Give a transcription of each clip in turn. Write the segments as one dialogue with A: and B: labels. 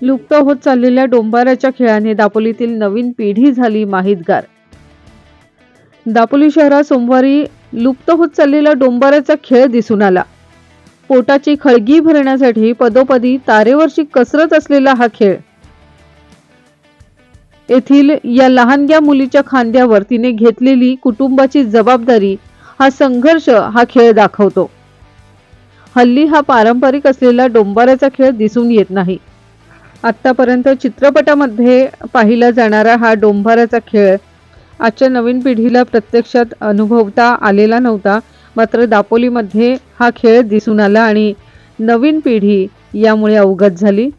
A: लुप्त होत चाललेल्या डोंबाराच्या खेळाने दापोलीतील नवीन पिढी झाली माहितगार। दापोली शहरात सोमवारी लुप्त होत चाललेला डोंबाराचा खेळ दिसून आला। पोटाची खळगी भरण्यासाठी पदोपदी तारेवरची कसरत असलेला हा खेळ येथील या लहानग्या मुलीच्या खांद्यावर तिने घेतलेली कुटुंबाची जबाबदारी, हा संघर्ष हा खेळ दाखवतो। हल्ली हा पारंपरिक असलेला डोंबाराचा खेळ दिसून येत नाही। आतापर्यंत चित्रपटामध्ये पाहिला जाणारा हा डोंबाराचा खेळ आजच्या नवीन पिढीला प्रत्यक्षात अनुभवता आलेला नव्हता। मात्र दापोलीमध्ये हा खेळ दिसून आला आणि नवीन पिढी यामुळे अवगत झाली।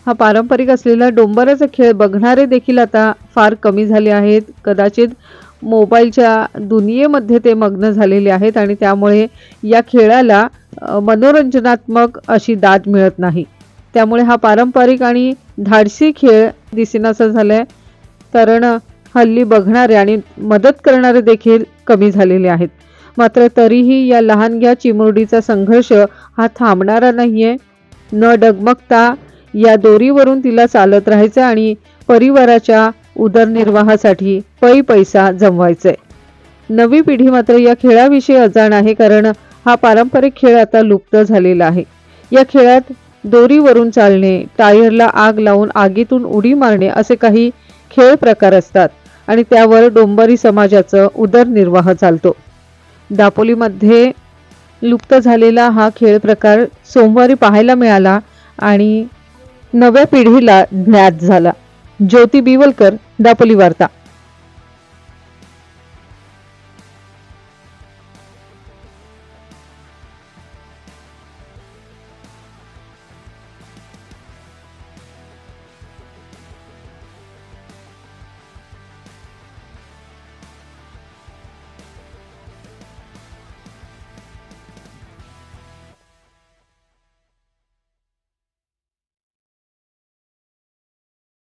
A: हा पारंपरिक असलेला डोंबाराचा खेळ बघणारे देखील आता फार कमी झाले आहेत। कदाचित मोबाईलच्या दुनियेमध्ये ते मग्न झालेले आहेत आणि त्यामुळे या खेळाला मनोरंजनात्मक अशी दाद मिळत नाही। त्यामुळे हा पारंपरिक आणि धाडसी खेळ दिसेनासा झालाय, कारण हल्ली बघणारे आणि मदत करणारे देखील कमी झालेले आहेत। मात्र तरीही या लहानग्या चिमुरडीचा संघर्ष हा थांबणारा नाहीये। न डगमगता या दोरीवरून तिला चालत राहायचं आणि परिवाराच्या उदरनिर्वाहासाठी पैसा जमवायचाय। नवी पिढी मात्र या खेळाविषयी अजाण आहे, कारण हा पारंपरिक खेळ आता लुप्त झालेला आहे। या खेळात दोरीवरून चालणे, टायरला आग लावून आगीतून उडी मारणे असे काही खेळ प्रकार असतात आणि त्यावर डोंबारी समाजाचा उदरनिर्वाह चालतो। दापोलीमध्ये लुप्त झालेला हा खेळ प्रकार सोमवारी पाहायला मिळाला आणि नव्या पिढीला ज्ञात झाला। ज्योती बिवलकर, दापोली वार्ता।